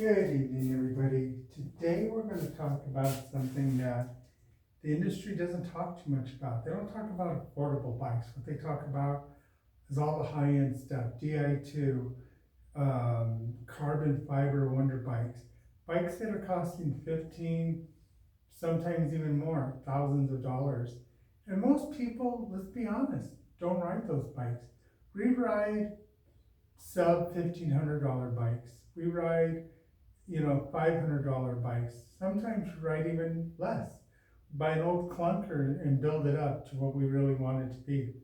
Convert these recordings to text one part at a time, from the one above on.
Good evening, everybody. Today we're going to talk about something that the industry doesn't talk too much about. They don't talk about affordable bikes. What they talk about is all the high-end stuff, Di2, carbon fiber wonder bikes, bikes that are costing 15, sometimes even more, thousands of dollars. And most people, let's be honest, don't ride those bikes. We ride sub $1,500 bikes. We ride $500 bikes. Sometimes ride even less. Buy an old clunker and build it up to what we really want it to be.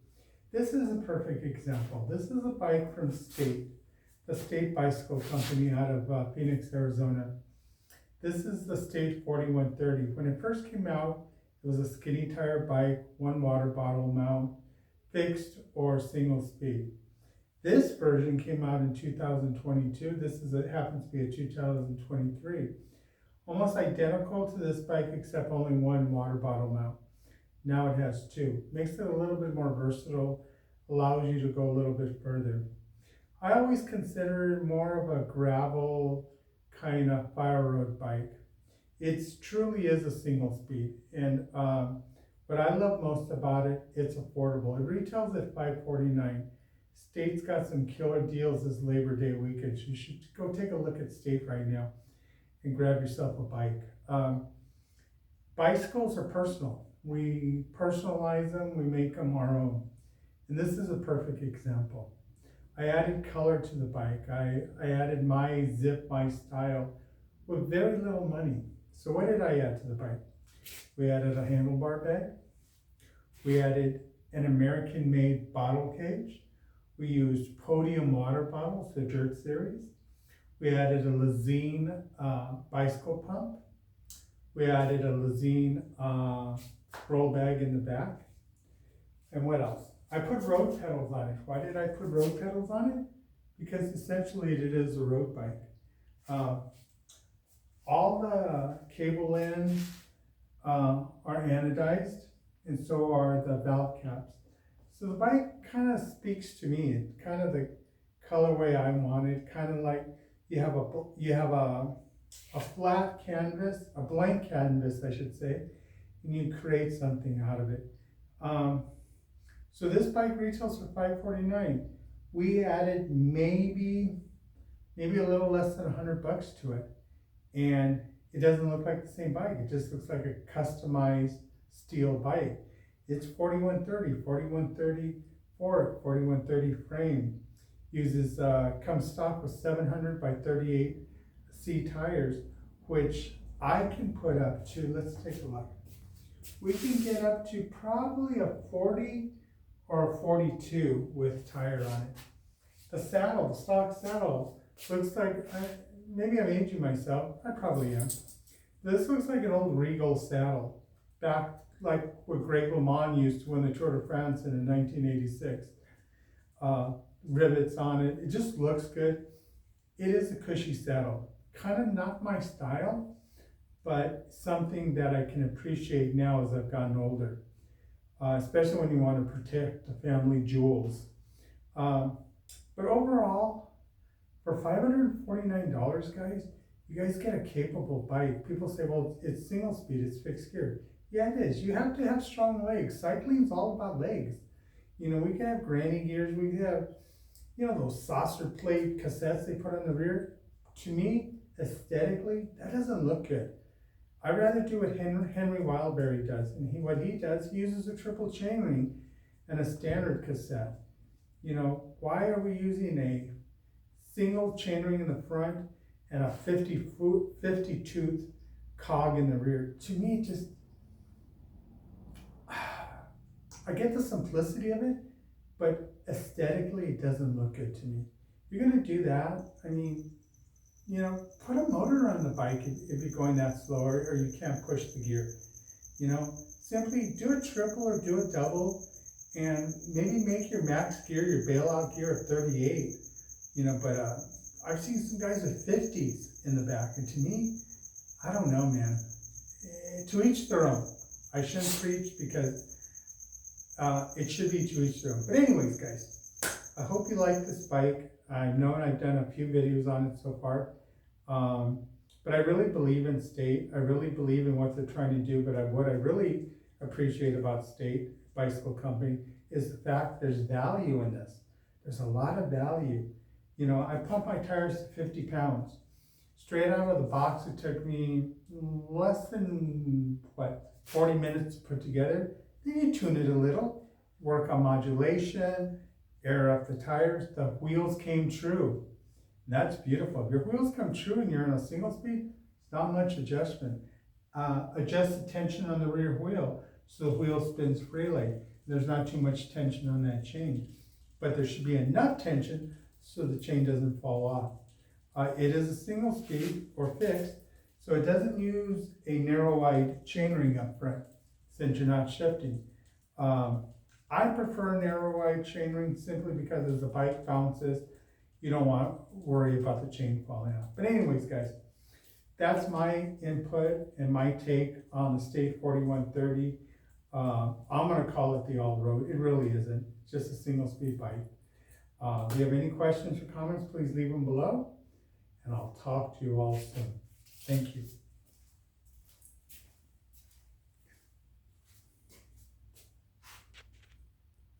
This is a perfect example. This is a bike from the State Bicycle Company out of Phoenix, Arizona. This is the State 4130. When it first came out, it was a skinny tire bike, one water bottle mount, fixed or single speed. This version came out in 2022. It happens to be a 2023. Almost identical to this bike except only one water bottle mount. Now it has two. Makes it a little bit more versatile, allows you to go a little bit further. I always consider it more of a gravel kind of fire road bike. It truly is a single speed, and what I love most about it, it's affordable. It retails at $549. State's got some killer deals this Labor Day weekend. You should go take a look at State right now and grab yourself a bike. Bicycles are personal. We personalize them, we make them our own. And this is a perfect example. I added color to the bike. I added my zip, my style with very little money. So what did I add to the bike? We added a handlebar bed. We added an American-made bottle cage. We used Podium water bottles, the Dirt Series. We added a Lezyne bicycle pump. We added a Lezyne roll bag in the back. And what else? I put road pedals on it. Why did I put road pedals on it? Because essentially it is a road bike. All the cable ends are anodized, and so are the valve caps. So the bike kind of speaks to me. It's kind of the colorway I wanted. Kind of like you have a flat canvas, a blank canvas, I should say, and you create something out of it. So this bike retails for $549. We added maybe a little less than $100 to it, and it doesn't look like the same bike. It just looks like a customized steel bike. It's 4130 fork, 4130 frame. Uses comes stock with 700 by 38 C tires, which I can put up to. Let's take a look. We can get up to probably a 40 or a 42 with tire on it. The saddle, the stock saddle, looks like maybe I'm aging myself. I probably am. This looks like an old Regal saddle, back like what Greg LeMond used to win the Tour de France in 1986. Rivets on it. It just looks good. It is a cushy saddle. Kind of not my style, but something that I can appreciate now as I've gotten older. Especially when you want to protect the family jewels. But overall, for $549, guys, you guys get a capable bike. People say, well, it's single speed, it's fixed gear. Yeah, it is. You have to have strong legs. Cycling's all about legs. We can have granny gears. We can have, those saucer plate cassettes they put on the rear. To me, aesthetically, that doesn't look good. I'd rather do what Henry Wildberry does. And what he does, he uses a triple chainring and a standard cassette. Why are we using a single chainring in the front and a 50 tooth cog in the rear? To me, just I get the simplicity of it, but aesthetically it doesn't look good to me. If you're gonna do that, put a motor on the bike if you're going that slow or you can't push the gear. Simply do a triple or do a double and maybe make your max gear, your bailout gear a 38. But I've seen some guys with 50s in the back, and to me, I don't know, man. To each their own. I shouldn't preach because it should be to each their own. But anyways, guys, I hope you like this bike. I know I've done a few videos on it so far. But I really believe in State. I really believe in what they're trying to do. But what I really appreciate about State Bicycle Company is the fact there's value in this. There's a lot of value. You know, I pump my tires to 50 pounds. Straight out of the box, it took me less than, 40 minutes to put together. Then you tune it a little, work on modulation, air up the tires. The wheels came true. That's beautiful. If your wheels come true and you're in a single speed, it's not much adjustment. Adjust the tension on the rear wheel so the wheel spins freely. There's not too much tension on that chain, but there should be enough tension so the chain doesn't fall off. It is a single speed or fixed, so it doesn't use a narrow wide chainring up front since you're not shifting. I prefer narrow wide chainring simply because as the bike bounces, you don't want to worry about the chain falling off. But anyways, guys, that's my input and my take on the State 4130. I'm going to call it the all-road. It really isn't. It's just a single speed bike. If you have any questions or comments, please leave them below, and I'll talk to you all soon. Thank you.